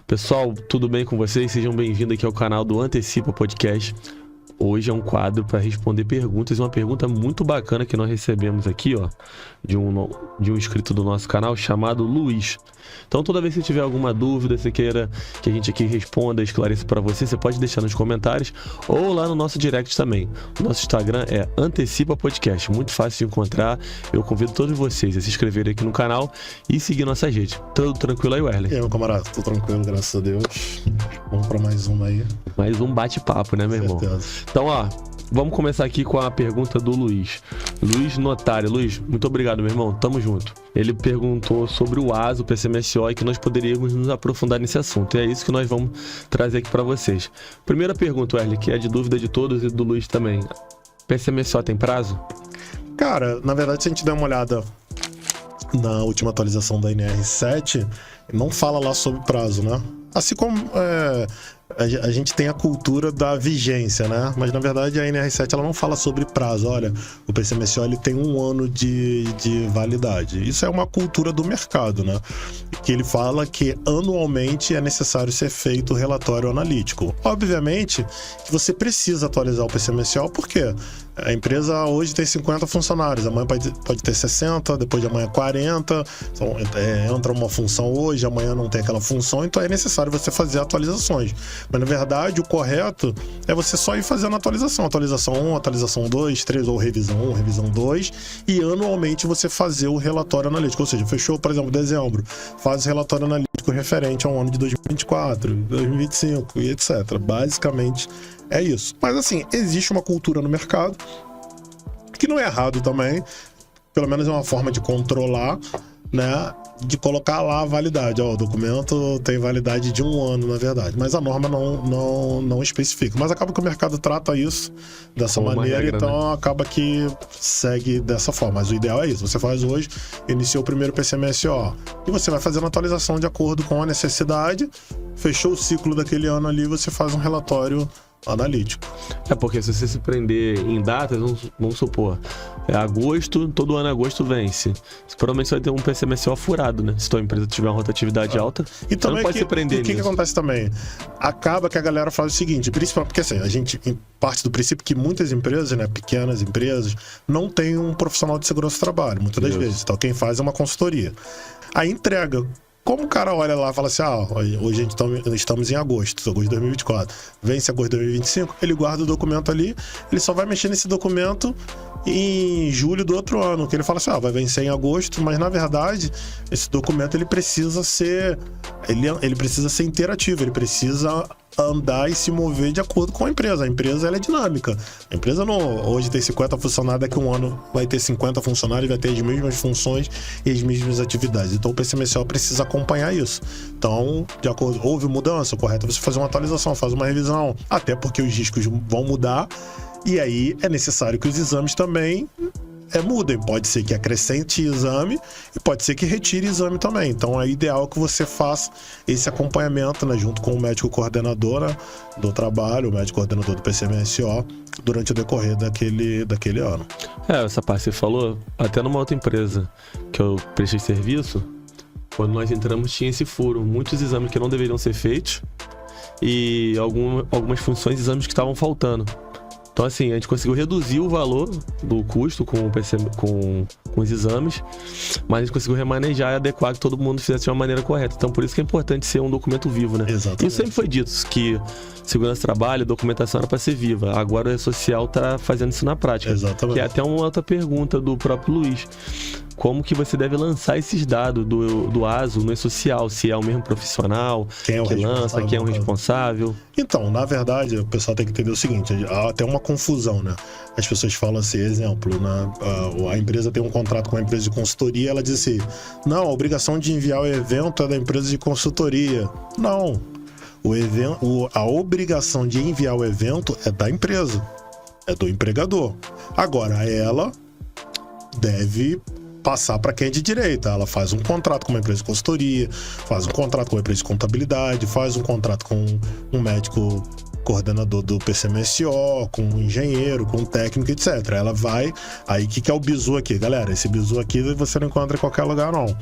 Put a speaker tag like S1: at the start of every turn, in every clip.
S1: Pessoal, tudo bem com vocês? Sejam bem-vindos aqui ao canal do Antecipa Podcast. Hoje é um quadro para responder perguntas. Uma pergunta muito bacana que nós recebemos aqui, ó, de um inscrito do nosso canal chamado Luiz. Então, toda vez que você tiver alguma dúvida, você queira que a gente aqui responda, esclareça para você, você pode deixar nos comentários ou lá no nosso direct também. O nosso Instagram é Antecipa Podcast, muito fácil de encontrar. Eu convido todos vocês a se inscreverem aqui no canal e seguir nossas redes. Tudo tranquilo aí, Wesley?
S2: E aí, meu camarada? Tô tranquilo, graças a Deus. Vamos para mais uma aí.
S1: Mais um bate-papo, né, meu irmão? Então, ó, vamos começar aqui com a pergunta do Luiz. Luiz Notário. Luiz, muito obrigado, meu irmão. Tamo junto. Ele perguntou sobre o ASO, o PCMSO, e que nós poderíamos nos aprofundar nesse assunto. E é isso que nós vamos trazer aqui para vocês. Primeira pergunta, Wesley, que é de dúvida de todos e do Luiz também. PCMSO tem prazo?
S2: Cara, na verdade, se a gente der uma olhada na última atualização da NR7, não fala lá sobre prazo, né? Assim como a gente tem a cultura da vigência, né? Mas na verdade a NR7 ela não fala sobre prazo. Olha, o PCMSO ele tem 1 ano de validade. Isso é uma cultura do mercado, né? Que ele fala que anualmente é necessário ser feito o relatório analítico. Obviamente que você precisa atualizar o PCMSO, porque a empresa hoje tem 50 funcionários, amanhã pode ter 60, depois de amanhã 40. Então, entra uma função hoje, amanhã não tem aquela função, então é necessário você fazer atualizações. Mas na verdade o correto é você só ir fazendo atualização. Atualização 1, atualização 2, 3, ou revisão 1, revisão 2, e anualmente você fazer o relatório analítico. Ou seja, fechou, por exemplo, dezembro, faz o relatório analítico referente ao ano de 2024, 2025 e etc. Basicamente é isso. Mas assim, existe uma cultura no mercado, que não é errado também, pelo menos é uma forma de controlar, né? De colocar lá a validade. Ó, o documento tem validade de 1 ano, na verdade. Mas a norma não especifica. Mas acaba que o mercado trata isso dessa maneira, regra, então, né? Acaba que segue dessa forma. Mas o ideal é isso. Você faz hoje, iniciou o primeiro PCMSO, e você vai fazendo a atualização de acordo com a necessidade. Fechou o ciclo daquele ano ali, você faz um relatório analítico.
S1: É porque se você se prender em datas, vamos supor, é agosto, todo ano agosto vence. Provavelmente você vai ter um PCMSO furado, né? Se tua empresa tiver uma rotatividade alta,
S2: e também
S1: não pode se prender
S2: nisso. O que acontece também? Acaba que a galera faz o seguinte, principalmente porque assim, a gente parte do princípio que muitas empresas, né, pequenas empresas, não tem um profissional de segurança do trabalho, muitas das vezes. Então quem faz é uma consultoria. A entrega, como o cara olha lá e fala assim, hoje estamos em agosto de 2024, vence agosto de 2025, ele guarda o documento ali, ele só vai mexer nesse documento em julho do outro ano, que ele fala assim, vai vencer em agosto, mas na verdade esse documento ele precisa ser interativo, ele precisa andar e se mover de acordo com a empresa. A empresa ela é dinâmica. A empresa hoje tem 50 funcionários, daqui a 1 ano vai ter 50 funcionários, vai ter as mesmas funções e as mesmas atividades. Então o PCMSO precisa acompanhar isso. Então, de acordo, houve mudança, o correto é você fazer uma atualização, faz uma revisão, até porque os riscos vão mudar, e aí é necessário que os exames também mudem. Pode ser que acrescente exame e pode ser que retire exame também. Então é ideal que você faça esse acompanhamento, né, junto com o médico coordenador, né, do trabalho, o médico coordenador do PCMSO, durante o decorrer daquele ano.
S1: Essa parte você falou, até numa outra empresa que eu prestei serviço, quando nós entramos tinha esse furo, muitos exames que não deveriam ser feitos e algumas funções, exames que estavam faltando. Então, assim, a gente conseguiu reduzir o valor do custo com os exames, mas a gente conseguiu remanejar e adequar que todo mundo fizesse de uma maneira correta. Então, por isso que é importante ser um documento vivo, né?
S2: Exatamente.
S1: Isso sempre foi dito, que segurança do trabalho, documentação era para ser viva. Agora o E-Social está fazendo isso na prática.
S2: Exatamente.
S1: Que é até uma outra pergunta do próprio Luiz. Como que você deve lançar esses dados do ASO no E-Social? Se é o mesmo profissional
S2: que lança,
S1: quem é o responsável?
S2: Então, na verdade, o pessoal tem que entender o seguinte, há até uma confusão, né? As pessoas falam assim, exemplo, né? A empresa tem um contrato com uma empresa de consultoria, ela diz assim, não, a obrigação de enviar o evento é da empresa de consultoria. Não, a obrigação de enviar o evento é da empresa, é do empregador. Agora, ela deve passar para quem é de direita. Ela faz um contrato com uma empresa de consultoria, faz um contrato com uma empresa de contabilidade, faz um contrato com um médico coordenador do PCMSO, com um engenheiro, com um técnico, etc. Ela vai... Aí, o que é o bizu aqui? Galera, esse bizu aqui você não encontra em qualquer lugar, não.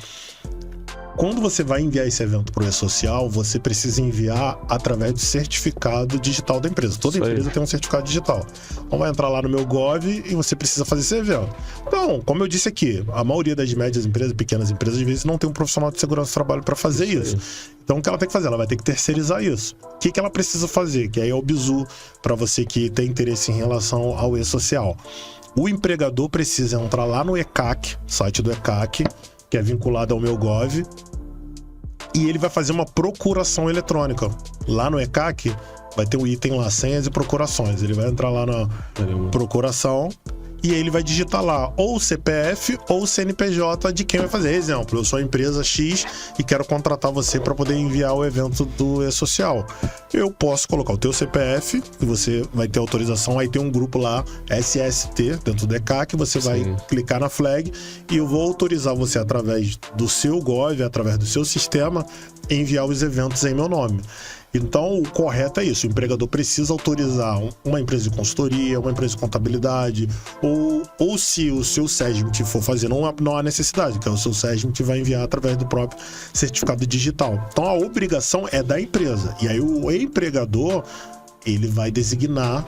S2: Quando você vai enviar esse evento para o e-social, você precisa enviar através do certificado digital da empresa. Toda empresa tem um certificado digital. Então vai entrar lá no meu Gov e você precisa fazer esse evento. Então, como eu disse aqui, a maioria das médias empresas, pequenas empresas, às vezes não tem um profissional de segurança do trabalho para fazer isso. Então, o que ela tem que fazer? Ela vai ter que terceirizar isso. O que ela precisa fazer? Que aí é o bizu para você que tem interesse em relação ao e-social. O empregador precisa entrar lá no ECAC, site do ECAC, que é vinculado ao meu Gov, e ele vai fazer uma procuração eletrônica. Lá no ECAC vai ter um item lá, senhas e procurações. Ele vai entrar lá na procuração e aí ele vai digitar lá ou o CPF ou o CNPJ de quem vai fazer. Exemplo, eu sou a empresa X e quero contratar você para poder enviar o evento do e-social. Eu posso colocar o teu CPF e você vai ter autorização. Aí tem um grupo lá, SST, dentro do ECAC, você vai clicar na flag e eu vou autorizar você através do seu Gov, através do seu sistema, enviar os eventos em meu nome. Então, o correto é isso. O empregador precisa autorizar uma empresa de consultoria, uma empresa de contabilidade, ou se o seu SESMIT for fazer, não há necessidade, que é o seu SESMIT vai enviar através do próprio certificado digital. Então, a obrigação é da empresa. E aí, o empregador, ele vai designar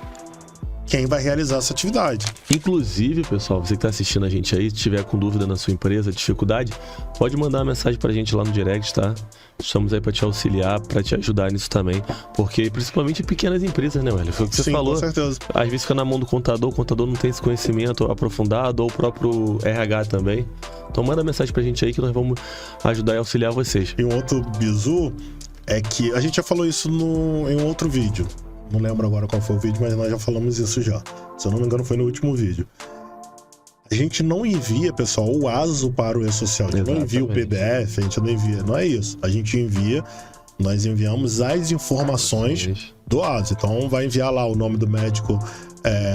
S2: quem vai realizar essa atividade.
S1: Inclusive, pessoal, você que está assistindo a gente aí, se tiver com dúvida na sua empresa, dificuldade, pode mandar uma mensagem pra gente lá no direct, tá? Estamos aí para te auxiliar, para te ajudar nisso também, porque principalmente pequenas empresas, né, velho? Foi o que você falou.
S2: Com certeza.
S1: Às vezes fica na mão do contador, o contador não tem esse conhecimento aprofundado, ou o próprio RH também. Então manda mensagem pra gente aí que nós vamos ajudar e auxiliar vocês.
S2: E um outro bizu é que a gente já falou isso em um outro vídeo. Não lembro agora qual foi o vídeo, mas nós já falamos isso já. Se eu não me engano, foi no último vídeo. A gente não envia, pessoal, o ASO para o e-social. A gente não envia o PDF, a gente não envia. Não é isso. A gente envia, nós enviamos as informações do ASO. Então, vai enviar lá o nome do médico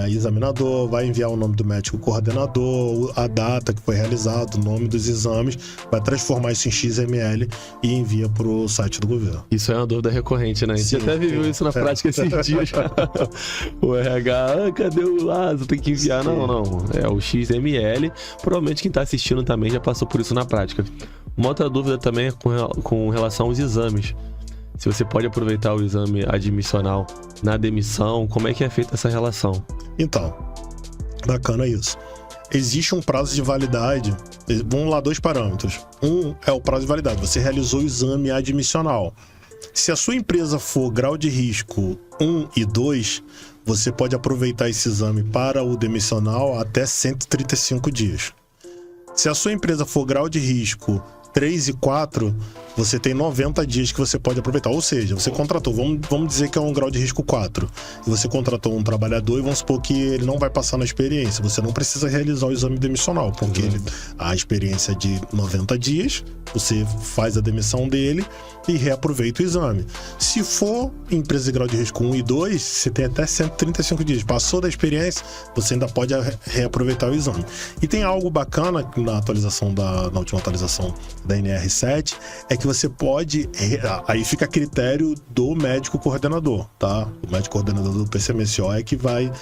S2: examinador, vai enviar o nome do médico coordenador, a data que foi realizado, o nome dos exames, vai transformar isso em XML e envia para o site do governo.
S1: Isso é uma dúvida recorrente, né? A gente até viveu isso na prática esses dias. O RH, cadê o ASO? Tem que enviar. Não. É o XML. Provavelmente quem está assistindo também já passou por isso na prática. Uma outra dúvida também é com relação aos exames. Se você pode aproveitar o exame admissional na demissão, como é que é feita essa relação?
S2: Então, bacana isso. Existe um prazo de validade, vamos lá, 2 parâmetros. Um é o prazo de validade, você realizou o exame admissional. Se a sua empresa for grau de risco 1 e 2, você pode aproveitar esse exame para o demissional até 135 dias. Se a sua empresa for grau de risco 3 e 4, você tem 90 dias que você pode aproveitar. Ou seja, você contratou, vamos dizer que é um grau de risco 4, e você contratou um trabalhador e vamos supor que ele não vai passar na experiência. Você não precisa realizar o exame demissional, porque a experiência é de 90 dias, você faz a demissão dele e reaproveita o exame. Se for empresa de grau de risco 1 e 2, você tem até 135 dias. Passou da experiência, você ainda pode reaproveitar o exame. E tem algo bacana na última atualização da NR7, é que você pode, aí fica a critério do médico coordenador, tá? O médico coordenador do PCMSO é que vai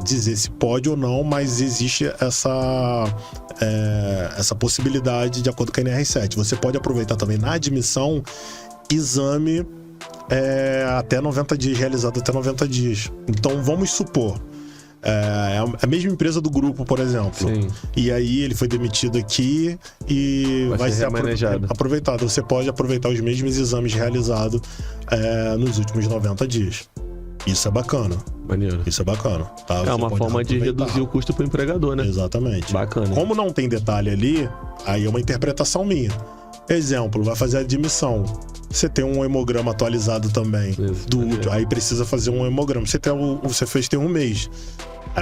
S2: dizer se pode ou não, mas existe essa possibilidade de acordo com a NR7. Você pode aproveitar também na admissão exame até 90 dias, realizado até 90 dias. Então vamos supor, a mesma empresa do grupo, por exemplo.
S1: Sim.
S2: E aí ele foi demitido aqui e vai ser aproveitado. Você pode aproveitar os mesmos exames realizados nos últimos 90 dias. Isso é bacana.
S1: Maneiro.
S2: Isso é bacana. Tá?
S1: É uma forma de reduzir o custo para o empregador, né?
S2: Exatamente.
S1: Bacana.
S2: Como não tem detalhe ali, aí é uma interpretação minha. Exemplo, vai fazer a admissão. Você tem um hemograma atualizado também. Aí precisa fazer um hemograma. Você fez tem um mês.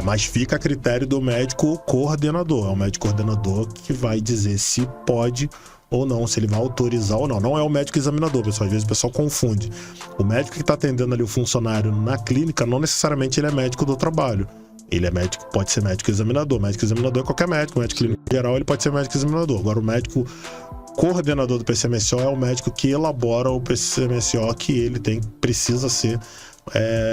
S2: Mas fica a critério do médico coordenador. É o médico coordenador que vai dizer se pode ou não, se ele vai autorizar ou não. Não é o médico examinador, pessoal. Às vezes o pessoal confunde. O médico que está atendendo ali o funcionário na clínica, não necessariamente ele é médico do trabalho. Ele é médico, pode ser médico examinador. Médico examinador é qualquer médico. Médico clínico geral, ele pode ser médico examinador. Agora, o médico coordenador do PCMSO é o médico que elabora o PCMSO, que ele precisa ser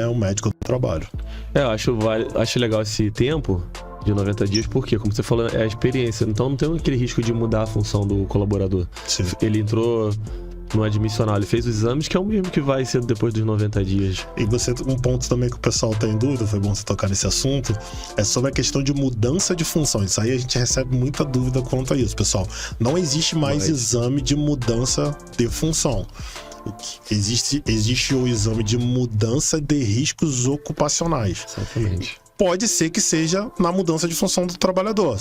S2: um médico do trabalho.
S1: Eu acho legal esse tempo, De 90 dias, porque, como você falou, é a experiência. Então não tem aquele risco de mudar a função do colaborador.
S2: Sim.
S1: Ele entrou no admissional, ele fez os exames, que é o mesmo que vai ser depois dos 90 dias.
S2: E um ponto também que o pessoal tem dúvida, foi bom você tocar nesse assunto, é sobre a questão de mudança de função. Isso aí a gente recebe muita dúvida quanto a isso, pessoal. Não existe mais exame de mudança de função. Existe o exame de mudança de riscos ocupacionais.
S1: Exatamente.
S2: Pode ser que seja na mudança de função do trabalhador.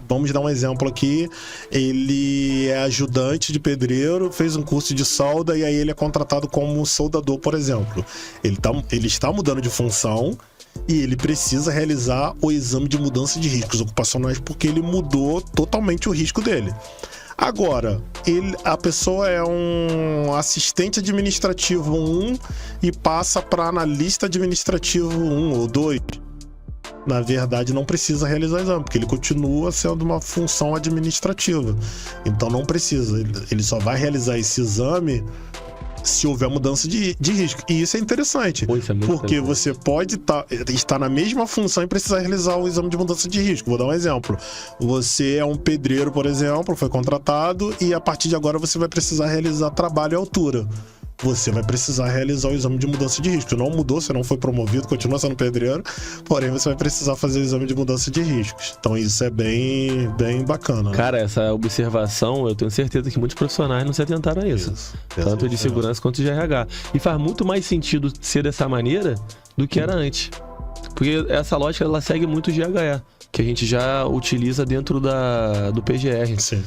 S2: Vamos dar um exemplo aqui. Ele é ajudante de pedreiro, fez um curso de solda e aí ele é contratado como soldador, por exemplo. Ele está mudando de função e ele precisa realizar o exame de mudança de riscos ocupacionais porque ele mudou totalmente o risco dele. Agora, a pessoa é um assistente administrativo 1 e passa para analista administrativo 1 ou 2. Na verdade, não precisa realizar exame, porque ele continua sendo uma função administrativa. Então, não precisa. Ele só vai realizar esse exame se houver mudança de risco. E isso é interessante,
S1: isso é muito
S2: porque
S1: interessante.
S2: você pode estar na mesma função e precisar realizar o exame de mudança de risco. Vou dar um exemplo. Você é um pedreiro, por exemplo, foi contratado e a partir de agora você vai precisar realizar trabalho à altura. Você vai precisar realizar o exame de mudança de risco. Não mudou, você não foi promovido, continua sendo pedreiro, porém você vai precisar fazer o exame de mudança de riscos. Então isso é bem bacana. Né?
S1: Cara, essa observação, eu tenho certeza que muitos profissionais não se atentaram a isso. Tanto de segurança quanto de RH. E faz muito mais sentido ser dessa maneira do que era antes. Porque essa lógica, ela segue muito o GHE, que a gente já utiliza dentro do PGR.
S2: Sim.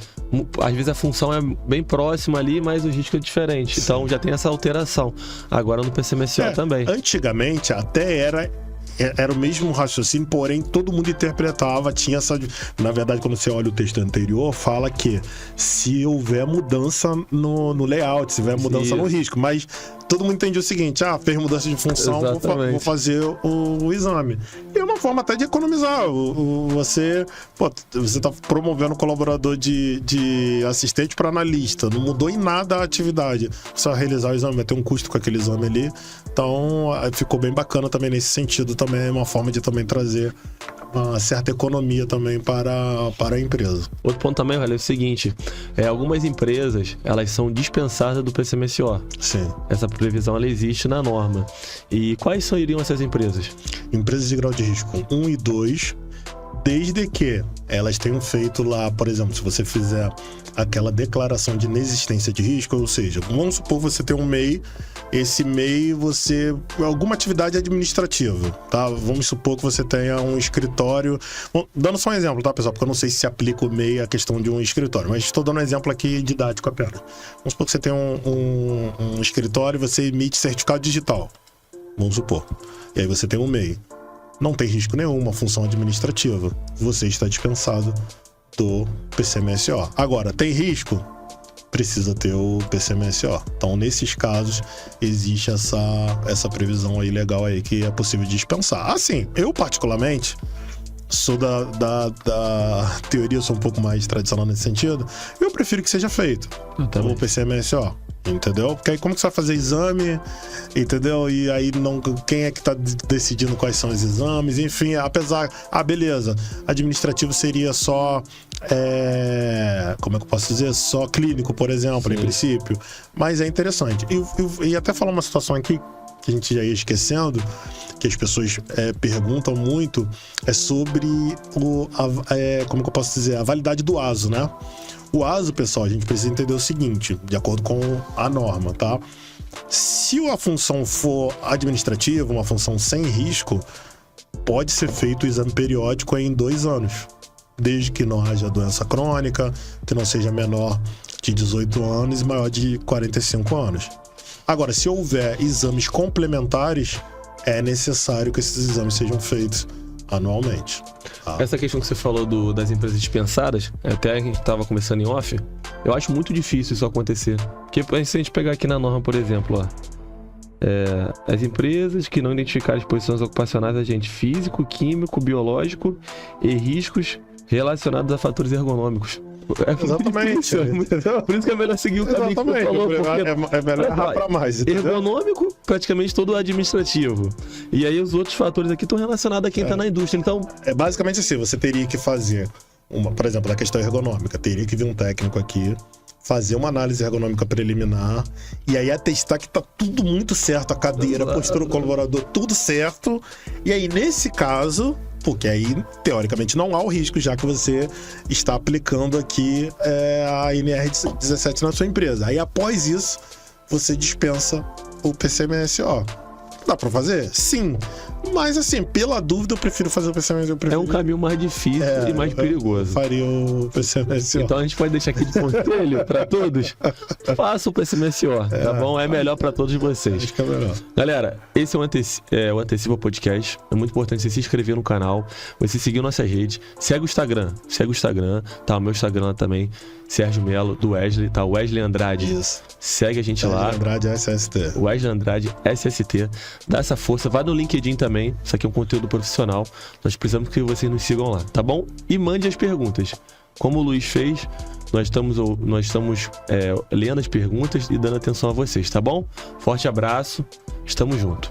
S1: Às vezes a função é bem próxima ali, mas o risco é diferente. Sim. Então já tem essa alteração. Agora no PCMSO também.
S2: Antigamente até era o mesmo raciocínio, porém todo mundo interpretava, tinha essa... Na verdade, quando você olha o texto anterior, fala que se houver mudança no layout, se houver mudança no risco, mas todo mundo entende o seguinte, fez mudança de função, vou fazer o exame. E é uma forma até de economizar. Você tá promovendo um colaborador de assistente para analista, não mudou em nada a atividade. Só realizar o exame, vai ter um custo com aquele exame ali. Então, ficou bem bacana também nesse sentido, também é uma forma de também trazer uma certa economia também para a empresa.
S1: Outro ponto também, é o seguinte, algumas empresas, elas são dispensadas do PCMSO.
S2: Sim.
S1: Essa previsão, ela existe na norma. E quais seriam essas empresas?
S2: Empresas de grau de risco 1 e 2, desde que elas tenham feito lá, por exemplo, se você fizer aquela declaração de inexistência de risco, ou seja, vamos supor que você tem um MEI, esse MEI alguma atividade administrativa, tá? Vamos supor que você tenha um escritório, dando só um exemplo, tá, pessoal? Porque eu não sei se aplica o MEI à questão de um escritório, mas estou dando um exemplo aqui didático apenas. Vamos supor que você tem um escritório e você emite certificado digital, vamos supor, e aí você tem um MEI. Não tem risco nenhum, uma função administrativa. Você está dispensado do PCMSO. Agora, tem risco? Precisa ter o PCMSO. Então, nesses casos, existe essa previsão aí legal aí que é possível dispensar. Assim, eu particularmente sou da teoria, sou um pouco mais tradicional nesse sentido. Eu prefiro que seja feito o PCMSO. Entendeu? Porque aí como que você vai fazer exame, entendeu? E aí quem é que tá decidindo quais são os exames? Enfim, apesar... beleza. Administrativo seria só... como é que eu posso dizer? Só clínico, por exemplo, em princípio. Mas é interessante. E até falar uma situação aqui que a gente já ia esquecendo, que as pessoas perguntam muito, é sobre como que eu posso dizer? A validade do ASO, né? O ASO, pessoal, a gente precisa entender o seguinte, de acordo com a norma, tá? Se a função for administrativa, uma função sem risco, pode ser feito o exame periódico em 2 anos, desde que não haja doença crônica, que não seja menor de 18 anos e maior de 45 anos. Agora, se houver exames complementares, é necessário que esses exames sejam feitos anualmente.
S1: Essa questão que você falou das empresas dispensadas, até a gente estava conversando em off, eu acho muito difícil isso acontecer. Porque se a gente pegar aqui na norma, por exemplo, as empresas que não identificarem exposições ocupacionais a agente físico, químico, biológico e riscos relacionados a fatores ergonômicos.
S2: Exatamente.
S1: Difícil, por isso que é melhor seguir o caminho que você falou. Porque...
S2: É melhor errar pra mais, entendeu?
S1: Ergonômico, praticamente todo administrativo. E aí os outros fatores aqui estão relacionados a quem tá na indústria. Então,
S2: é basicamente assim, você teria que fazer, por exemplo, na questão ergonômica, teria que vir um técnico aqui, fazer uma análise ergonômica preliminar e aí atestar que tá tudo muito certo, a cadeira, a postura do colaborador, tudo certo. E aí, nesse caso, porque aí, teoricamente, não há o risco, já que você está aplicando aqui a NR17 na sua empresa. Aí, após isso, você dispensa o PCMSO. Dá pra fazer? Sim. Mas, assim, pela dúvida, eu prefiro fazer o PCMSO.
S1: É um caminho mais difícil e mais perigoso.
S2: Eu faria o PCMSO.
S1: Então, a gente pode deixar aqui de conselho pra todos. Faça o PCMSO, tá bom? É melhor pra todos vocês.
S2: Acho que é melhor.
S1: Galera, esse é o Antecipa Podcast. É muito importante você se inscrever no canal, você seguir nossas redes. Segue o Instagram, tá? O meu Instagram lá também, Sérgio Melo, do Wesley, tá? Wesley Andrade.
S2: Isso.
S1: Segue a gente lá.
S2: Wesley Andrade SST.
S1: Wesley Andrade SST. Dá essa força, vai no LinkedIn também. Isso aqui é um conteúdo profissional. Nós precisamos que vocês nos sigam lá, tá bom? E mande as perguntas. Como o Luiz fez, nós estamos lendo as perguntas e dando atenção a vocês, tá bom? Forte abraço, estamos juntos.